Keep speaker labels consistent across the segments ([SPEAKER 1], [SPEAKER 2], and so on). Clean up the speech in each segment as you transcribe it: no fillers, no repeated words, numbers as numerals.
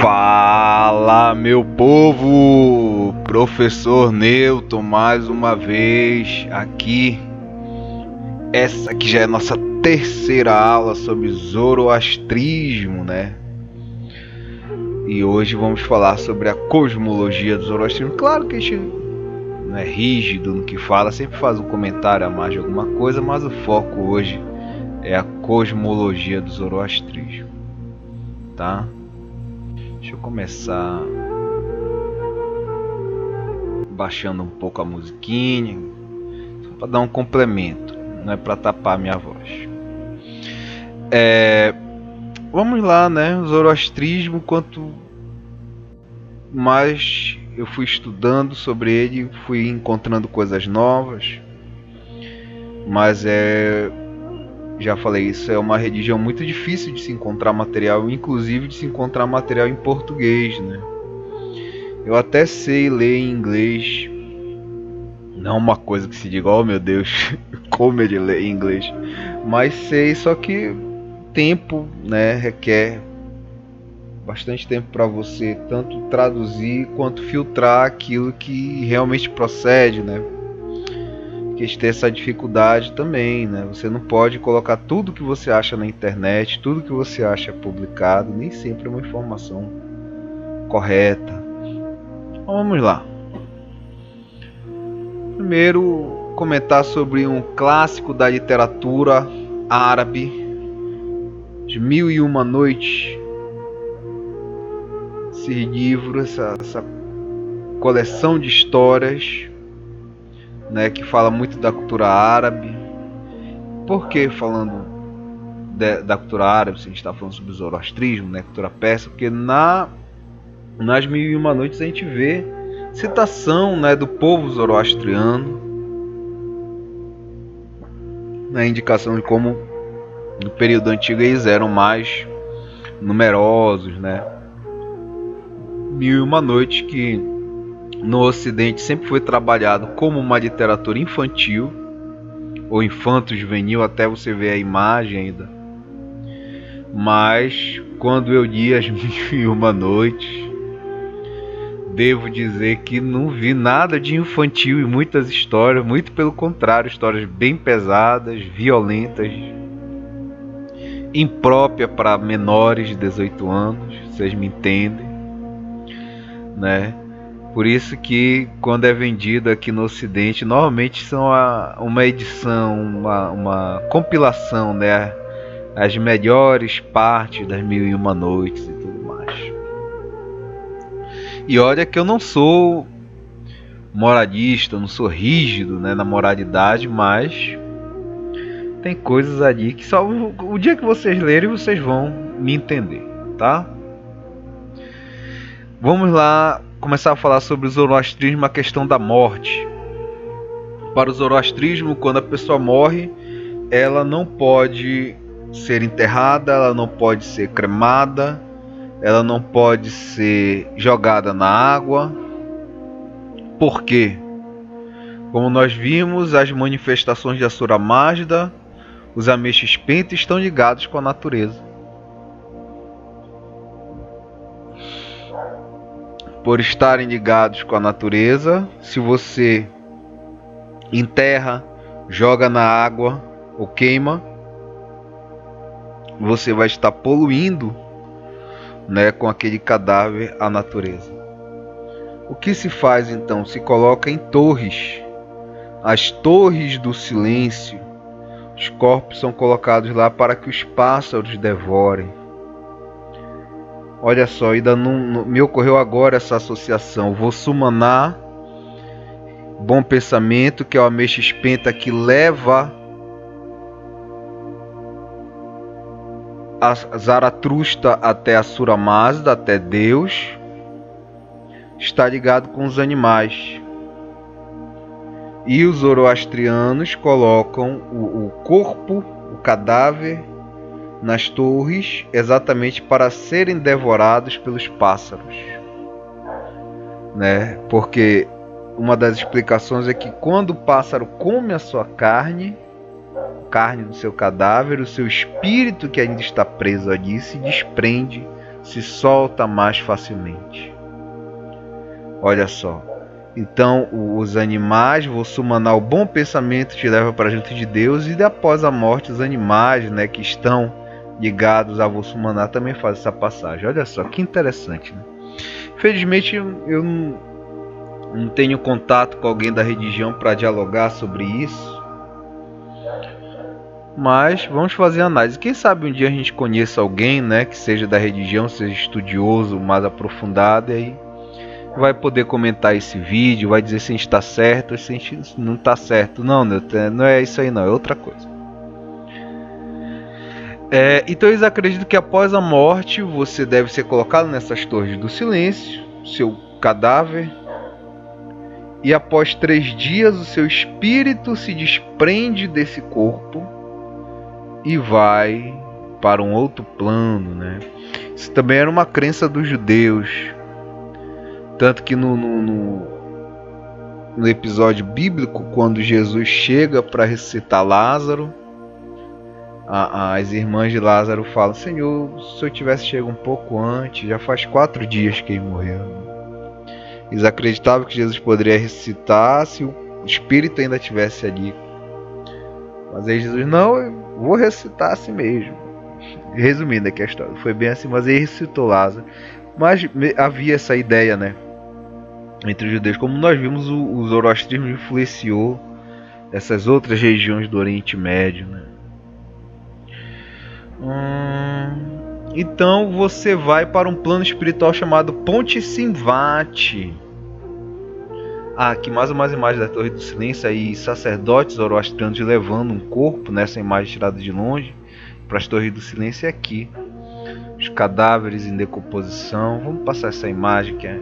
[SPEAKER 1] Fala, meu povo! Professor Newton, mais uma vez aqui. Essa aqui já é a nossa terceira aula sobre zoroastrismo, né? E hoje vamos falar sobre a cosmologia do zoroastrismo. Claro que a gente não é rígido no que fala, sempre faz um comentário a mais de alguma coisa, mas o foco hoje é a cosmologia do zoroastrismo, tá? Deixa eu começar baixando um pouco a musiquinha, só para dar um complemento, não é para tapar a minha voz. Vamos lá, né? O zoroastrismo, quanto mais eu fui estudando sobre ele, fui encontrando coisas novas, mas já falei, isso é uma religião muito difícil de se encontrar material, inclusive de se encontrar material em português, né? Eu até sei ler em inglês, não uma coisa que se diga, oh meu Deus, como ele lê em inglês, mas sei, só que tempo, né, requer bastante tempo para você tanto traduzir quanto filtrar aquilo que realmente procede, né? Porque tem essa dificuldade também, né? Você não pode colocar tudo que você acha na internet, tudo que você acha publicado, nem sempre é uma informação correta. Então, vamos lá. Primeiro, comentar sobre um clássico da literatura árabe, de Mil e Uma Noites. Esse livro, essa coleção de histórias, né, que fala muito da cultura árabe. Por que falando da cultura árabe, se a gente está falando sobre o zoroastrismo, né, cultura persa? Porque nas Mil e Uma Noites a gente vê citação, né, do povo zoroastriano, na indicação de como no período antigo eles eram mais numerosos, né? Mil e Uma Noites, que no Ocidente sempre foi trabalhado como uma literatura infantil ou infanto-juvenil, até você ver a imagem ainda. Mas quando eu li as Mil e Uma Noites, devo dizer que não vi nada de infantil em muitas histórias, muito pelo contrário, histórias bem pesadas, violentas, imprópria para menores de 18 anos, vocês me entendem, né? Por isso que quando é vendido aqui no Ocidente, normalmente são uma edição, uma compilação, né? As melhores partes das Mil e Uma Noites e tudo mais. E olha que eu não sou moralista, eu não sou rígido, né, na moralidade, mas tem coisas ali que só o dia que vocês lerem vocês vão me entender, tá? Vamos lá começar a falar sobre o zoroastrismo, a questão da morte. Para o zoroastrismo, quando a pessoa morre, ela não pode ser enterrada, ela não pode ser cremada, ela não pode ser jogada na água. Por quê? Como nós vimos, as manifestações de Asura Mazda, os Ameshespenta estão ligados com a natureza. Por estarem ligados com a natureza, se você enterra, joga na água ou queima, você vai estar poluindo, né, com aquele cadáver a natureza. O que se faz então? Se coloca em torres, as torres do silêncio. Os corpos são colocados lá para que os pássaros devorem. Olha só, ainda não me ocorreu agora essa associação. Vossumaná, bom pensamento, que é o Ameshespenta que leva a Zaratrusta até Asura Mazda, até Deus, está ligado com os animais. E os zoroastrianos colocam o corpo, o cadáver, nas torres, exatamente para serem devorados pelos pássaros, né? Porque uma das explicações é que quando o pássaro come a sua carne do seu cadáver, o seu espírito que ainda está preso ali se desprende se solta mais facilmente. Olha só. Então os animais, Vossumanā, o bom pensamento te leva para junto de Deus, e após a morte os animais, né, que estão ligados a Vossumanā também fazem essa passagem. Olha só que interessante, né? Infelizmente eu não tenho contato com alguém da religião para dialogar sobre isso, mas vamos fazer análise. Quem sabe um dia a gente conheça alguém, né, que seja da religião, seja estudioso, mais aprofundado, e aí vai poder comentar esse vídeo, vai dizer se a gente está certo ou se a gente não está certo. Não, não é isso aí não, é outra coisa. Então eles acreditam que após a morte você deve ser colocado nessas torres do silêncio, seu cadáver, e após 3 dias o seu espírito se desprende desse corpo e vai para um outro plano, né? Isso também era uma crença dos judeus. Tanto que no episódio bíblico, quando Jesus chega para ressuscitar Lázaro, as irmãs de Lázaro falam: Senhor, se eu tivesse chegado um pouco antes, já faz 4 dias que ele morreu. Eles acreditavam que Jesus poderia ressuscitar se o espírito ainda estivesse ali. Mas aí Jesus: não, eu vou ressuscitar assim mesmo. Resumindo aqui a história, foi bem assim, mas ele ressuscitou Lázaro. Mas havia essa ideia, né, entre os judeus. Como nós vimos, o zoroastrismo influenciou essas outras regiões do Oriente Médio, né? Então você vai para um plano espiritual chamado Ponte Simvati. Aqui mais umas imagens da Torre do Silêncio, aí sacerdotes zoroastrianos levando um corpo, nessa imagem tirada de longe, para as Torres do Silêncio. Aqui os cadáveres em decomposição. Vamos passar essa imagem, que é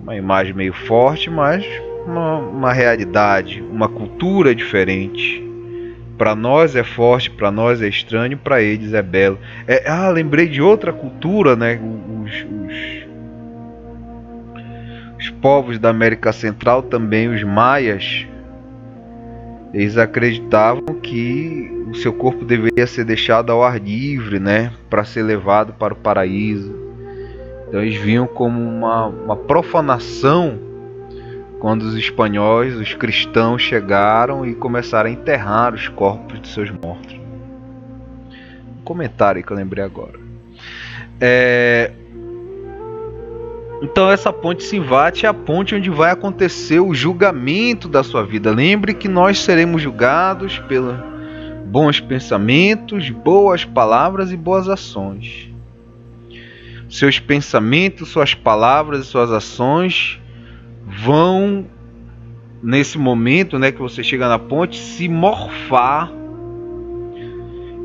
[SPEAKER 1] uma imagem meio forte, mas uma realidade, uma cultura diferente. Para nós é forte, para nós é estranho, para eles é belo. Lembrei de outra cultura, né? Os povos da América Central também, os maias, eles acreditavam que o seu corpo deveria ser deixado ao ar livre, né? Para ser levado para o paraíso. Então eles viam como uma profanação quando os espanhóis, os cristãos, chegaram e começaram a enterrar os corpos de seus mortos. Um comentário que eu lembrei agora. Então essa ponte Simvati é a ponte onde vai acontecer o julgamento da sua vida. Lembre que nós seremos julgados pelos bons pensamentos, boas palavras e boas ações. Seus pensamentos, suas palavras e suas ações vão, nesse momento, né, que você chega na ponte, se morfar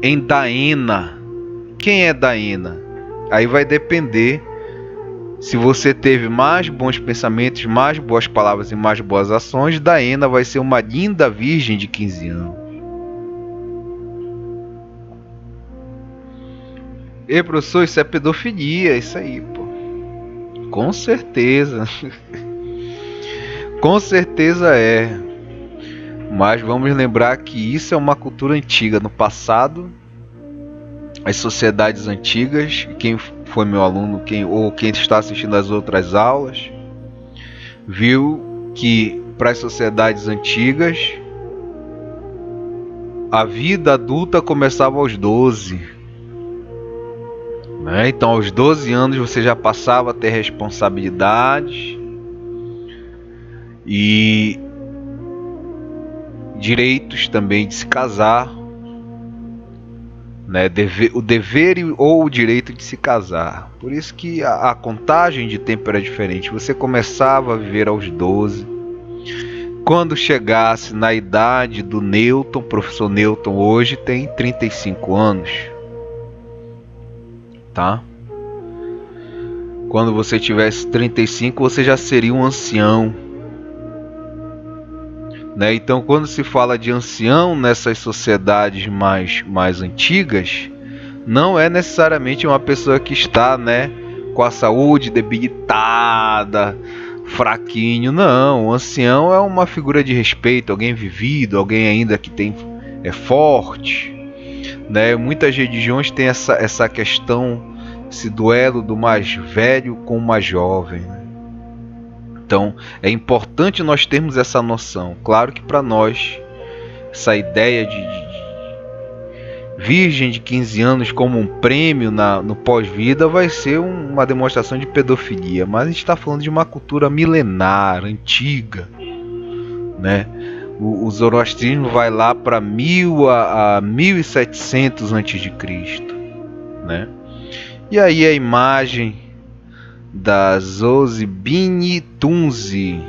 [SPEAKER 1] em Daena. Quem é Daena? Aí vai depender se você teve mais bons pensamentos, mais boas palavras e mais boas ações. Daena vai ser uma linda virgem de 15 anos. E professor, isso é pedofilia, isso aí, pô. Com certeza. Com certeza é. Mas vamos lembrar que isso é uma cultura antiga. No passado, as sociedades antigas, quem foi meu aluno, quem está assistindo às outras aulas, viu que para as sociedades antigas a vida adulta começava aos 12. Né? Então aos 12 anos você já passava a ter responsabilidades e direitos também de se casar, né? O dever ou o direito de se casar. Por isso que a contagem de tempo era diferente. Você começava a viver aos 12. Quando chegasse na idade do Newton, professor Newton hoje tem 35 anos. Tá? Quando você tivesse 35, você já seria um ancião. Né? Então, quando se fala de ancião nessas sociedades mais antigas, não é necessariamente uma pessoa que está, né, com a saúde debilitada, fraquinho. Não, o ancião é uma figura de respeito, alguém vivido, alguém ainda que é forte. Né? Muitas religiões têm essa questão esse duelo do mais velho com o mais jovem, né? Então é importante nós termos essa noção. Claro que para nós essa ideia de virgem de 15 anos como um prêmio no pós-vida vai ser uma demonstração de pedofilia, mas a gente está falando de uma cultura milenar, antiga, né? O zoroastrismo vai lá para 1000 a 1700 a.C., né? E aí a imagem da Zosibini Tunzi.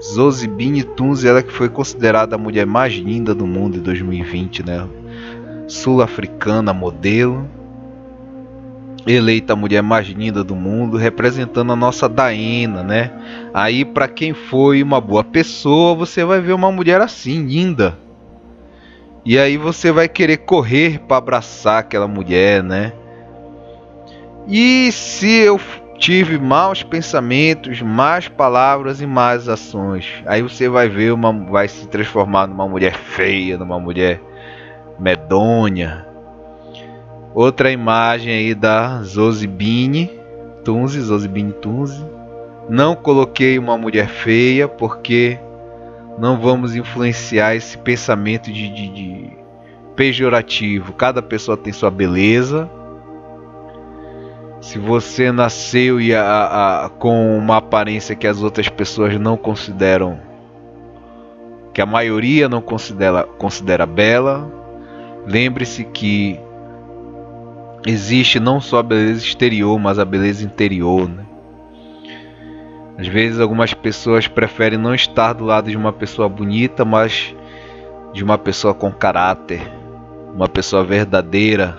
[SPEAKER 1] Zosibini Tunzi, ela que foi considerada a mulher mais linda do mundo em 2020, né? Sul-africana, modelo, eleita a mulher mais linda do mundo, representando a nossa Daena, né? Aí para quem foi uma boa pessoa, você vai ver uma mulher assim, linda. E aí você vai querer correr para abraçar aquela mulher, né? E se eu tive maus pensamentos, más palavras e más ações, aí você vai ver vai se transformar numa mulher feia, numa mulher medonha. Outra imagem aí da Zosibini Tunzi. Não coloquei uma mulher feia porque não vamos influenciar esse pensamento de pejorativo. Cada pessoa tem sua beleza. Se você nasceu com uma aparência que as outras pessoas não consideram, que a maioria não considera bela, lembre-se que existe não só a beleza exterior, mas a beleza interior, né? Às vezes algumas pessoas preferem não estar do lado de uma pessoa bonita, mas de uma pessoa com caráter, uma pessoa verdadeira,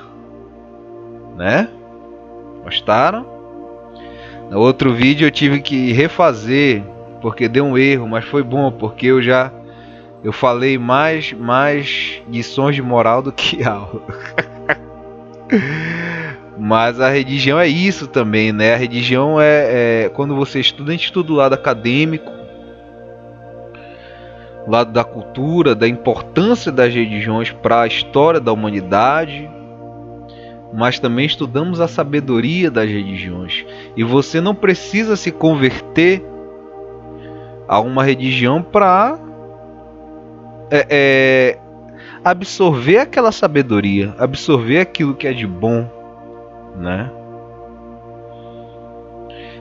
[SPEAKER 1] né? Gostaram? No outro vídeo eu tive que refazer porque deu um erro, mas foi bom porque eu falei mais lições de moral do que aula. Mas a religião é isso também, né? A religião é quando você estuda, a gente estuda o lado acadêmico, o lado da cultura, da importância das religiões para a história da humanidade, mas também estudamos a sabedoria das religiões. E você não precisa se converter a uma religião para absorver aquela sabedoria, absorver aquilo que é de bom, né?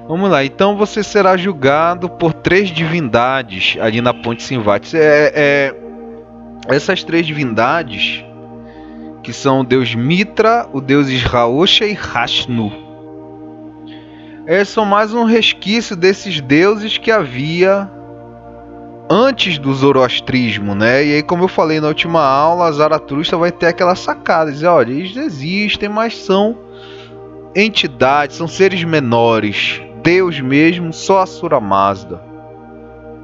[SPEAKER 1] Vamos lá, então você será julgado por 3 divindades ali na Ponte Simvati. Essas 3 divindades, que são o deus Mitra, o deus Israosha e Rashnu. São mais um resquício desses deuses que havia antes do zoroastrismo, né? E aí, como eu falei na última aula, Zaratustra vai ter aquela sacada, dizer, olha, eles existem, mas são entidades, são seres menores. Deus mesmo, só Asura Mazda.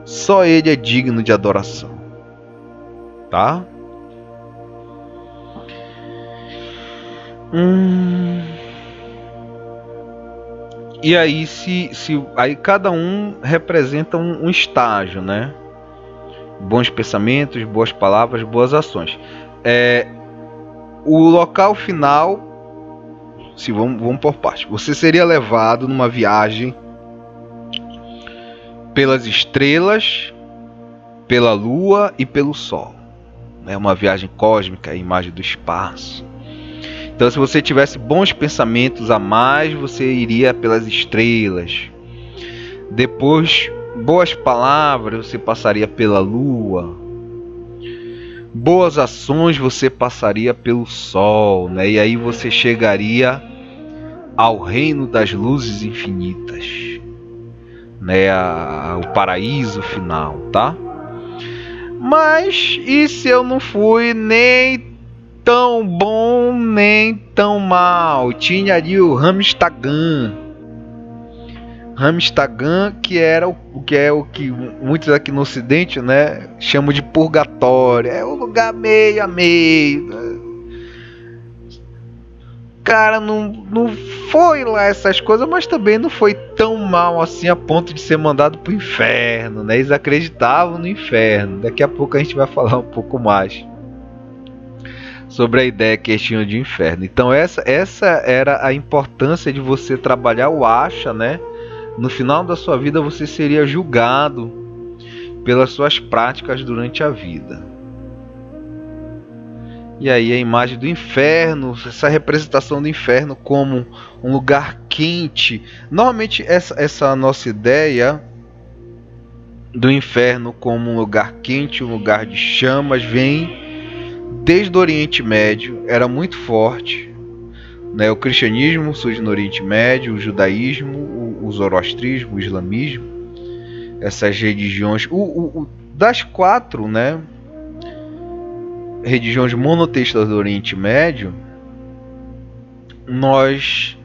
[SPEAKER 1] Só ele é digno de adoração. Tá? E aí, aí cada um representa um estágio, né? Bons pensamentos, boas palavras, boas ações. O local final, vamos por parte. Você seria levado numa viagem pelas estrelas, pela lua e pelo sol. É uma viagem cósmica, a imagem do espaço. Então, se você tivesse bons pensamentos a mais, você iria pelas estrelas. Depois, boas palavras, você passaria pela lua. Boas ações, você passaria pelo sol, né? E aí você chegaria ao reino das luzes infinitas, né? O paraíso final, tá? Mas, e se eu não fui nem tão bom nem tão mal? Tinha ali o Ramstagan, que era o que muitos aqui no Ocidente, né, chamam de purgatório. É um lugar meio a meio. Cara, não foi lá essas coisas, mas também não foi tão mal assim a ponto de ser mandado pro inferno, né? Eles acreditavam no inferno. Daqui a pouco a gente vai falar um pouco mais sobre a ideia que eles tinham de inferno. Então essa era a importância de você trabalhar o acha, né? No final da sua vida você seria julgado pelas suas práticas durante a vida. E aí a imagem do inferno, essa representação do inferno como um lugar quente. Normalmente essa nossa ideia do inferno como um lugar quente, um lugar de chamas, vem desde o Oriente Médio, era muito forte. Né? O cristianismo surge no Oriente Médio, o judaísmo, o zoroastrismo, o islamismo, essas religiões. Das 4, né, religiões monoteístas do Oriente Médio, nós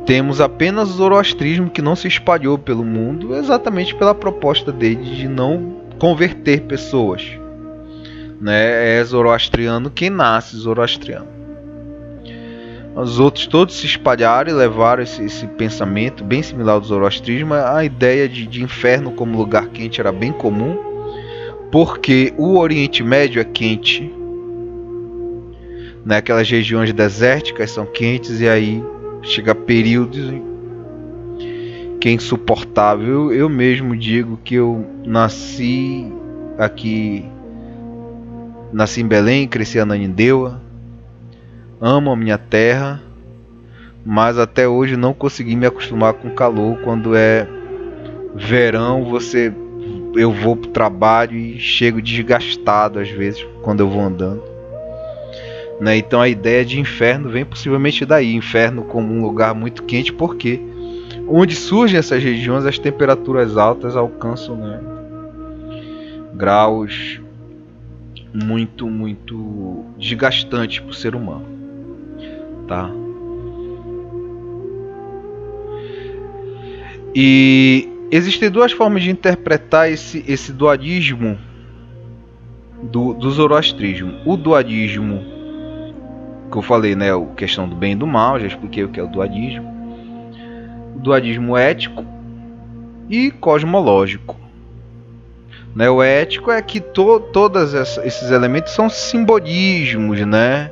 [SPEAKER 1] temos apenas o zoroastrismo, que não se espalhou pelo mundo, exatamente pela proposta dele de não converter pessoas. Né? É zoroastriano quem nasce zoroastriano. Os outros todos se espalharam e levaram esse pensamento bem similar ao do zoroastrismo. A ideia de inferno como lugar quente era bem comum, porque o Oriente Médio é quente, né? Aquelas regiões desérticas são quentes, e aí chega períodos que é insuportável. Eu mesmo digo que eu nasci em Belém, cresci em Ananindeua, amo a minha terra, mas até hoje não consegui me acostumar com o calor. Quando é verão, eu vou pro trabalho e chego desgastado às vezes quando eu vou andando. Né? Então a ideia de inferno vem possivelmente daí, inferno como um lugar muito quente, porque onde surgem essas regiões as temperaturas altas alcançam, né, graus muito desgastantes para o ser humano. Tá? E existem duas formas de interpretar esse dualismo do zoroastrismo. O dualismo que eu falei, né, a questão do bem e do mal, já expliquei o que é o dualismo. O dualismo ético e cosmológico. Né, o ético é que todos esses elementos são simbolismos, né?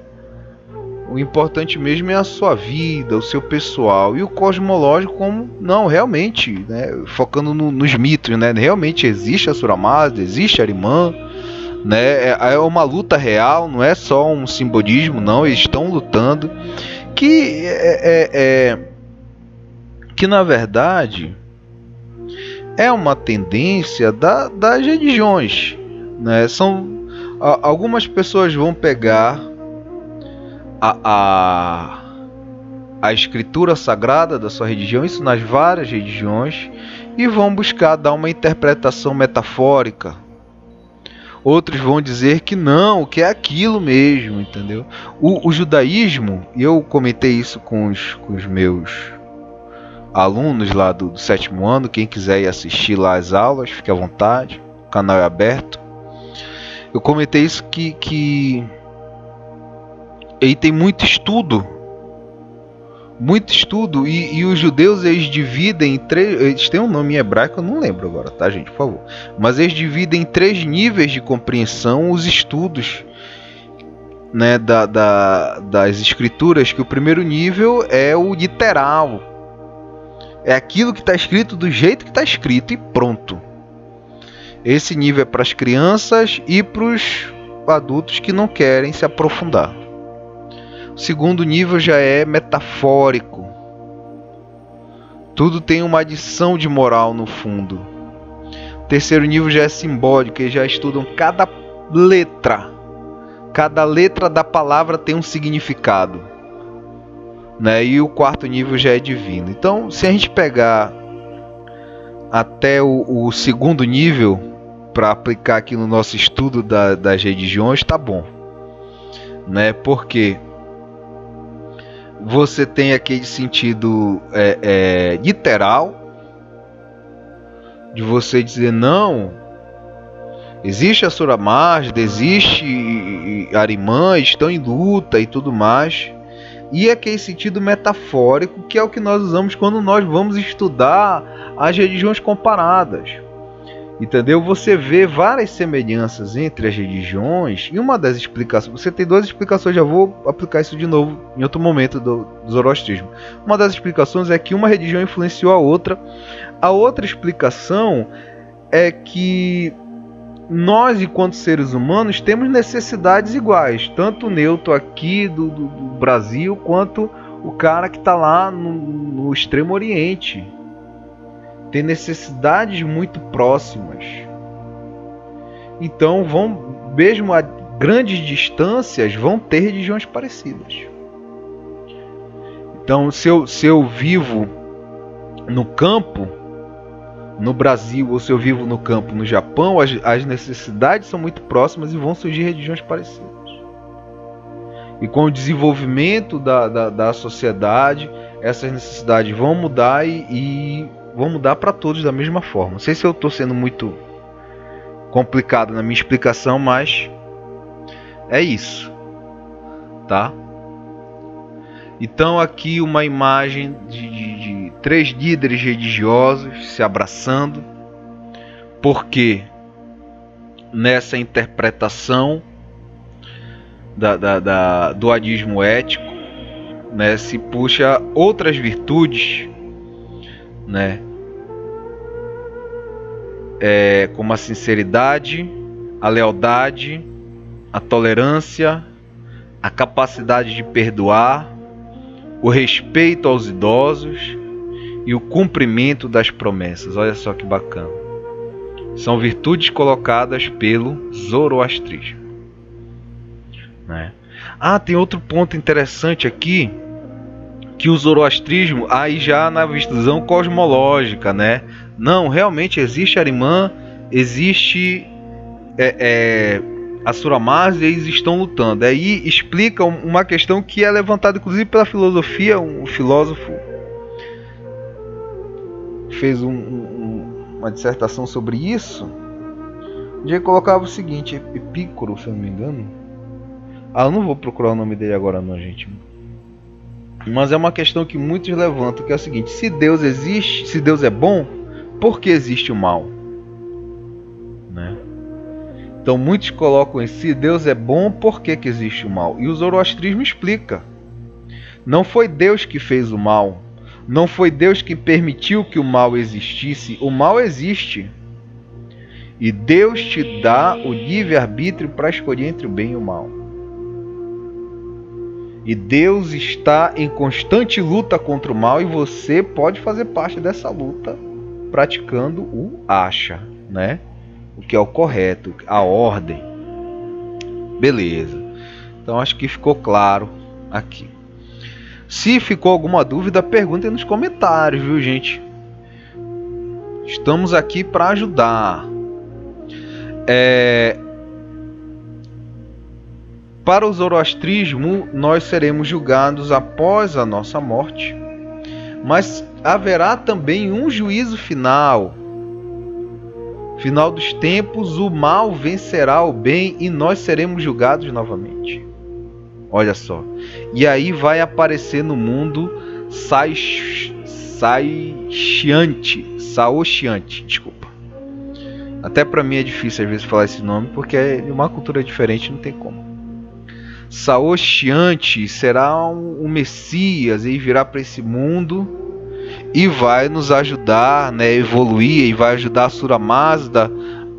[SPEAKER 1] O importante mesmo é a sua vida, o seu pessoal. E o cosmológico como, não, realmente, né, focando nos mitos, né, realmente existe Asura Mazda, existe Ahriman, né, é uma luta real, não é só um simbolismo, não, eles estão lutando. Que na verdade é uma tendência das religiões. Né? Algumas pessoas vão pegar a escritura sagrada da sua religião, isso nas várias religiões, e vão buscar dar uma interpretação metafórica. Outros vão dizer que não, que é aquilo mesmo, entendeu? O judaísmo, e eu comentei isso com os meus alunos lá do 7º ano, quem quiser ir assistir lá as aulas, fique à vontade, o canal é aberto. Eu comentei isso que ele tem muito estudo, e os judeus eles dividem em 3, eles têm um nome em hebraico, eu não lembro agora, tá, gente, por favor, mas eles dividem em 3 níveis de compreensão os estudos, né, das escrituras, que o primeiro nível é o literal, é aquilo que está escrito do jeito que está escrito e pronto. Esse nível é para as crianças e para os adultos que não querem se aprofundar. O segundo nível já é metafórico. Tudo tem uma adição de moral no fundo. O terceiro nível já é simbólico. Eles já estudam cada letra. Cada letra da palavra tem um significado. Né? E o quarto nível já é divino. Então, se a gente pegar até o segundo nível para aplicar aqui no nosso estudo das religiões, tá bom. Né? Porque você tem aquele sentido literal de você dizer não, existe Asura Mazda, existe Ahriman, estão em luta e tudo mais, e aquele sentido metafórico que é o que nós usamos quando nós vamos estudar as religiões comparadas. Entendeu? Você vê várias semelhanças entre as religiões, e uma das explicações, você tem duas explicações, já vou aplicar isso de novo em outro momento do zoroastrismo. Uma das explicações é que uma religião influenciou a outra explicação é que nós, enquanto seres humanos, temos necessidades iguais, tanto o neutro aqui do Brasil, quanto o cara que está lá no Extremo Oriente. Tem necessidades muito próximas. Então, mesmo a grandes distâncias, vão ter religiões parecidas. Então, se eu vivo no campo, no Brasil, ou se eu vivo no campo no Japão, as necessidades são muito próximas e vão surgir religiões parecidas. E com o desenvolvimento da sociedade, essas necessidades vão mudar e vão mudar para todos da mesma forma. Não sei se eu estou sendo muito complicado na minha explicação, mas é isso, tá? Então aqui uma imagem de três líderes religiosos se abraçando, porque nessa interpretação do dualismo ético, né, se puxa outras virtudes, né, como a sinceridade, a lealdade, a tolerância, a capacidade de perdoar, o respeito aos idosos e o cumprimento das promessas. Olha só que bacana. São virtudes colocadas pelo zoroastrismo, né? Tem outro ponto interessante aqui, que o zoroastrismo, aí já na visão cosmológica, né? Não, realmente existe Ahriman, existe Asura Mazda, e eles estão lutando. Aí explica uma questão que é levantada inclusive pela filosofia. Um filósofo fez uma dissertação sobre isso, onde ele colocava o seguinte: Epicuro, se eu não me engano. Eu não vou procurar o nome dele agora não, gente. Mas é uma questão que muitos levantam, que é o seguinte: se Deus existe, se Deus é bom, por que existe o mal? Né? Então muitos colocam em si: Deus é bom, por que existe o mal? E o zoroastrismo explica: não foi Deus que fez o mal, não foi Deus que permitiu que o mal existisse. O mal existe, e Deus te dá o livre-arbítrio para escolher entre o bem e o mal. E Deus está em constante luta contra o mal, e você pode fazer parte dessa luta praticando o acha, né? O que é o correto, a ordem. Beleza. Então acho que ficou claro aqui. Se ficou alguma dúvida, perguntem nos comentários, viu, gente? Estamos aqui para ajudar. Para o zoroastrismo, nós seremos julgados após a nossa morte, mas haverá também um juízo final. Final dos tempos, o mal vencerá o bem e nós seremos julgados novamente. Olha só. E aí vai aparecer no mundo Saoshyant, desculpa. Até para mim é difícil às vezes falar esse nome, porque é uma cultura diferente, não tem como. Saoshyant será um Messias, e virá para esse mundo e vai nos ajudar, né, a evoluir, e vai ajudar a Asura Mazda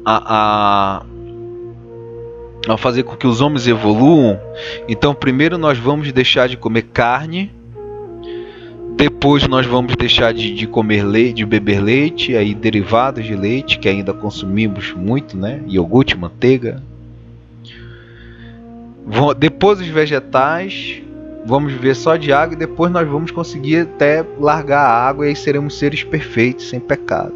[SPEAKER 1] a fazer com que os homens evoluam. Então primeiro nós vamos deixar de comer carne, depois nós vamos deixar de comer leite, de beber leite, aí derivados de leite que ainda consumimos muito, né, iogurte, manteiga. Depois os vegetais, vamos viver só de água, e depois nós vamos conseguir até largar a água, e aí seremos seres perfeitos, sem pecado,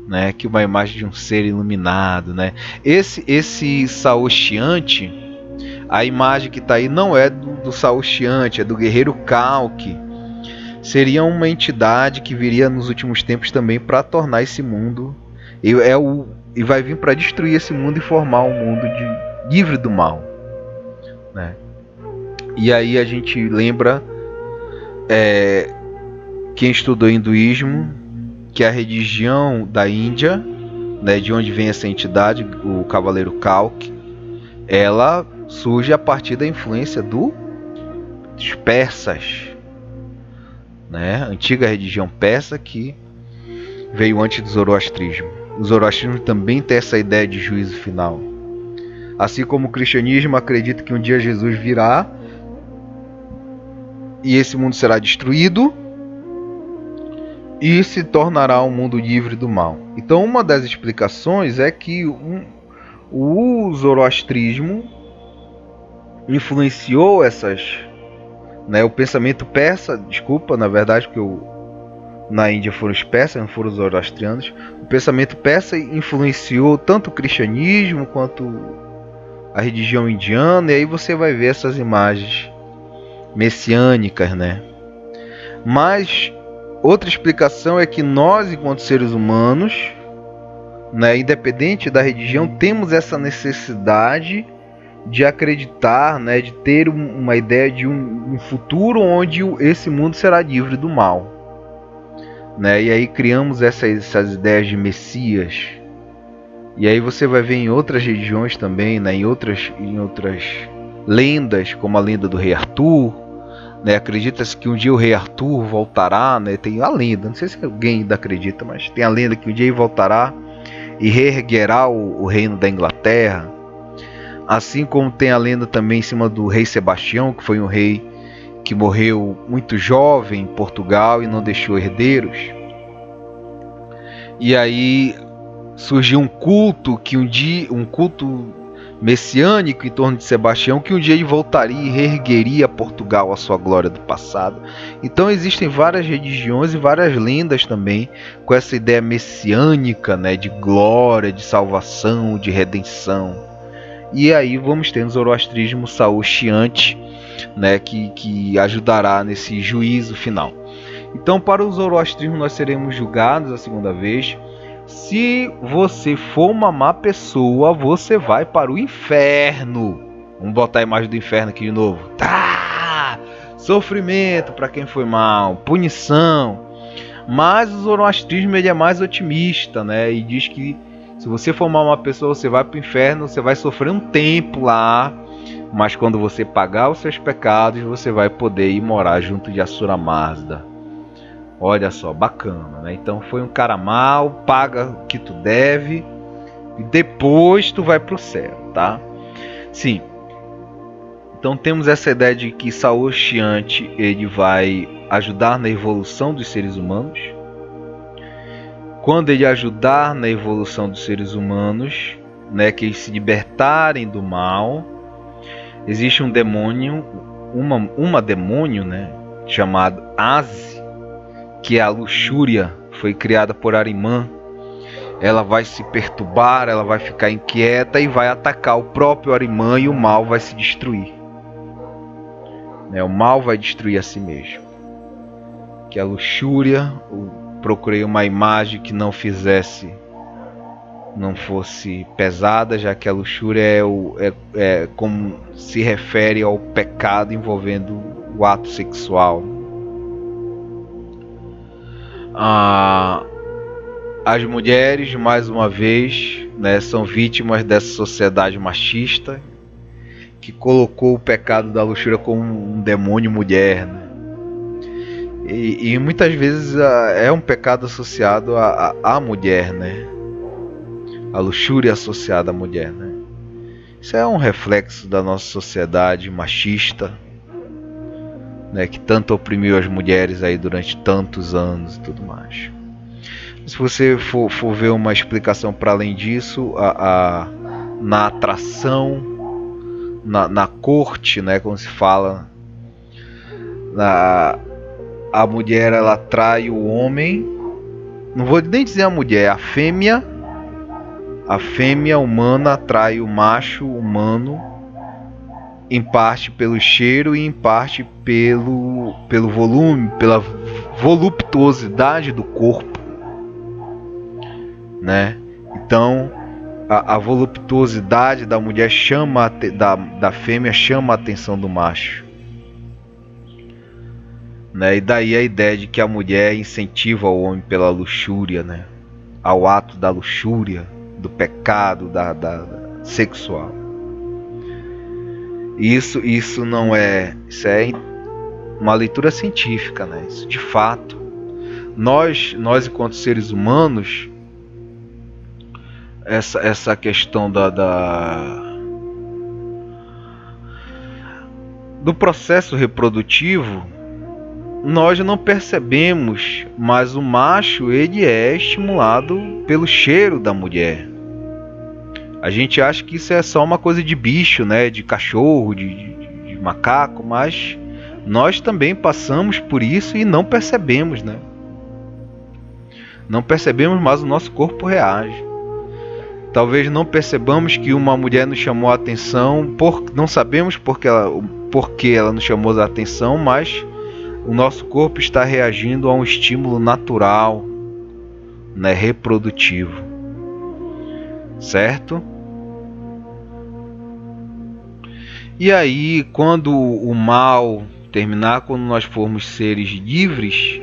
[SPEAKER 1] né? Que uma imagem de um ser iluminado, né? Esse Saoshyant, a imagem que está aí não é do Saoshyant, é do guerreiro Kalki. Seria uma entidade que viria nos últimos tempos também para tornar esse mundo, e vai vir para destruir esse mundo e formar um mundo livre do mal, né? E aí a gente lembra, quem estudou hinduísmo, que a religião da Índia, né, de onde vem essa entidade, o Cavaleiro Kalki, ela surge a partir da influência dos persas, né, antiga religião persa que veio antes do zoroastrismo. O zoroastrismo também tem essa ideia de juízo final. Assim como o cristianismo acredita que um dia Jesus virá e esse mundo será destruído e se tornará um mundo livre do mal. Então, uma das explicações é que o zoroastrismo influenciou o pensamento persa, desculpa, na verdade, porque na Índia foram os persas, não foram os zoroastrianos. O pensamento persa influenciou tanto o cristianismo quanto a religião indiana, e aí você vai ver essas imagens messiânicas, né? Mas outra explicação é que nós, enquanto seres humanos, né, independente da religião, temos essa necessidade de acreditar, né, de ter uma ideia de um futuro onde esse mundo será livre do mal, né? E aí criamos essas ideias de Messias. E aí você vai ver em outras religiões também, né, em outras lendas, como a lenda do Rei Arthur, né? Acredita-se que um dia o Rei Arthur voltará, né? Tem a lenda, não sei se alguém ainda acredita, mas tem a lenda que um dia ele voltará e reerguerá o reino da Inglaterra. Assim como tem a lenda também em cima do rei Sebastião, que foi um rei que morreu muito jovem em Portugal e não deixou herdeiros. E aí surgiu um culto um culto messiânico em torno de Sebastião, que um dia ele voltaria e reergueria Portugal à sua glória do passado. Então existem várias religiões e várias lendas também com essa ideia messiânica, né, de glória, de salvação, de redenção. E aí vamos ter no zoroastrismo Saoshyant, né, que ajudará nesse juízo final. Então, para o zoroastrismo nós seremos julgados a segunda vez. Se você for uma má pessoa, você vai para o inferno. Vamos botar a imagem do inferno aqui de novo. Tá! Sofrimento para quem foi mal, punição. Mas o zoroastrismo ele é mais otimista, né? E diz que se você for uma má pessoa, você vai para o inferno, você vai sofrer um tempo lá. Mas quando você pagar os seus pecados, você vai poder ir morar junto de Asura Mazda. Olha só, bacana, né? Então foi um cara mal, paga o que tu deve e depois tu vai pro céu, tá? Sim. Então temos essa ideia de que Saoshyant ele vai ajudar na evolução dos seres humanos. Quando ele ajudar na evolução dos seres humanos, né, que eles se libertarem do mal, existe um demônio, uma demônio, né, chamado Asi, que é a luxúria, foi criada por Ahriman. Ela vai se perturbar, ela vai ficar inquieta e vai atacar o próprio Ahriman e o mal vai se destruir. Né? O mal vai destruir a si mesmo. Que a luxúria, procurei uma imagem que não fosse pesada, já que a luxúria é como se refere ao pecado envolvendo o ato sexual. As mulheres, mais uma vez, né, são vítimas dessa sociedade machista que colocou o pecado da luxúria como um demônio mulher, né? E muitas vezes é um pecado associado à mulher, né? A luxúria associada à mulher, né? Isso é um reflexo da nossa sociedade machista, né, que tanto oprimiu as mulheres aí durante tantos anos e tudo mais. Se você for ver uma explicação para além disso, na atração, na corte, né, como se fala, a mulher ela atrai o homem, não vou nem dizer a mulher, a fêmea humana atrai o macho humano, em parte pelo cheiro e em parte pelo volume, pela voluptuosidade do corpo, né? Então a voluptuosidade da mulher da fêmea chama a atenção do macho, né? E daí a ideia de que a mulher incentiva o homem pela luxúria, né? ao ato da luxúria, do pecado, da sexual. Isso não é, isso é uma leitura científica, né? Isso de fato. Nós enquanto seres humanos, essa questão do processo reprodutivo, nós não percebemos, mas o macho ele é estimulado pelo cheiro da mulher. A gente acha que isso é só uma coisa de bicho, né? De cachorro, de macaco, mas nós também passamos por isso e não percebemos, né? Não percebemos, mas o nosso corpo reage. Talvez não percebamos que uma mulher nos chamou a atenção, não sabemos porque ela nos chamou a atenção, mas o nosso corpo está reagindo a um estímulo natural, né, reprodutivo, certo? E aí, quando o mal terminar, quando nós formos seres livres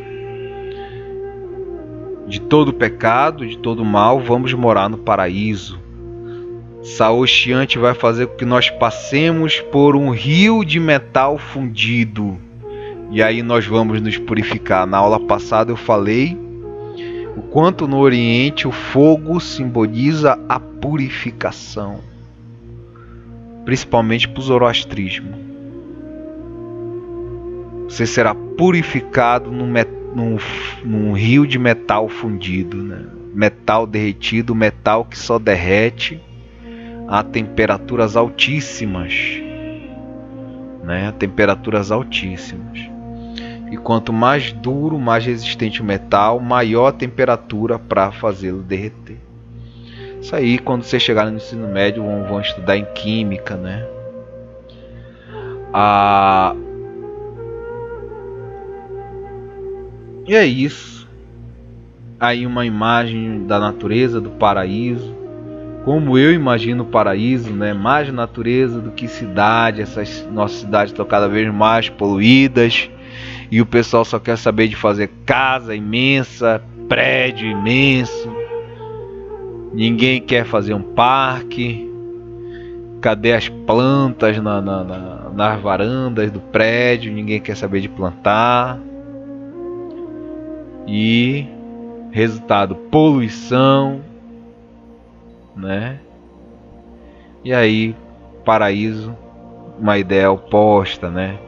[SPEAKER 1] de todo pecado, de todo mal, vamos morar no paraíso. Saô Chiante vai fazer com que nós passemos por um rio de metal fundido. E aí nós vamos nos purificar. Na aula passada eu falei o quanto no Oriente o fogo simboliza a purificação, principalmente para o zoroastrismo. Você será purificado num rio de metal fundido, né? Metal derretido, metal que só derrete a temperaturas altíssimas, né? A temperaturas altíssimas. E quanto mais duro, mais resistente o metal, maior a temperatura para fazê-lo derreter. Isso aí, quando você chegar no ensino médio, vão estudar em química, né? E é isso. Aí uma imagem da natureza, do paraíso. Como eu imagino o paraíso, né? Mais natureza do que cidade. Essas nossas cidades estão cada vez mais poluídas. E o pessoal só quer saber de fazer casa imensa, prédio imenso. Ninguém quer fazer um parque. Cadê as plantas nas varandas do prédio? Ninguém quer saber de plantar. E resultado, poluição, né? E aí, paraíso, uma ideia oposta, né?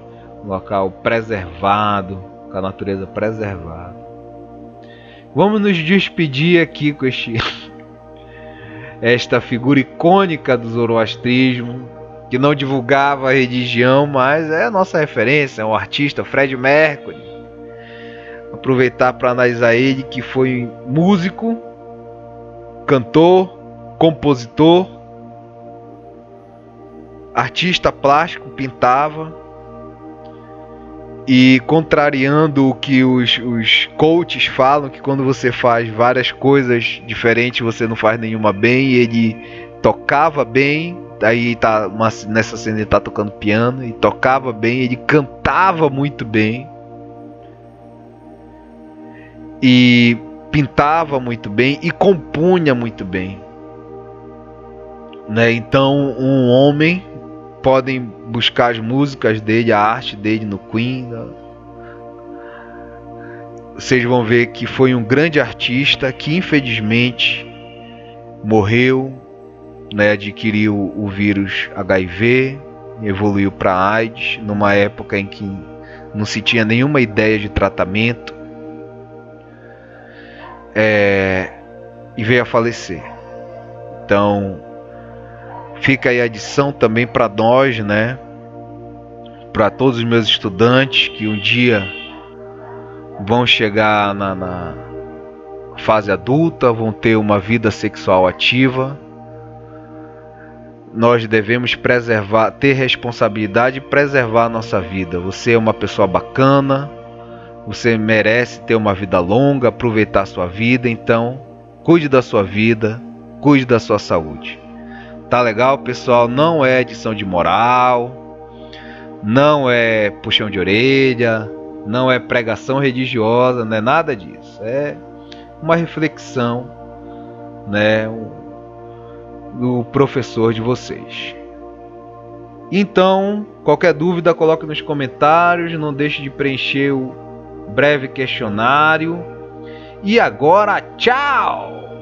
[SPEAKER 1] Um local preservado, com a natureza preservada. Vamos nos despedir aqui com esta figura icônica do zoroastrismo, que não divulgava a religião, mas é a nossa referência, é um artista, Fred Mercury. Aproveitar para analisar ele, que foi músico, cantor, compositor, artista plástico, pintava, e contrariando o que os coaches falam, que quando você faz várias coisas diferentes você não faz nenhuma bem, e ele tocava bem. Aí nessa cena ele tá tocando piano e tocava bem, ele cantava muito bem e pintava muito bem e compunha muito bem, né? Então um homem, podem buscar as músicas dele, a arte dele no Queen, né? Vocês vão ver que foi um grande artista que infelizmente morreu, né? Adquiriu o vírus HIV, evoluiu para AIDS, numa época em que não se tinha nenhuma ideia de tratamento. E veio a falecer. Então fica aí a lição também para nós, né? Para todos os meus estudantes que um dia vão chegar na fase adulta, vão ter uma vida sexual ativa. Nós devemos preservar, ter responsabilidade e preservar a nossa vida. Você é uma pessoa bacana, você merece ter uma vida longa, aproveitar a sua vida, então cuide da sua vida, cuide da sua saúde. Tá legal, pessoal? Não é edição de moral, não é puxão de orelha, não é pregação religiosa, não é nada disso. É uma reflexão né, o professor de vocês. Então, qualquer dúvida, coloque nos comentários. Não deixe de preencher o breve questionário. E agora, tchau!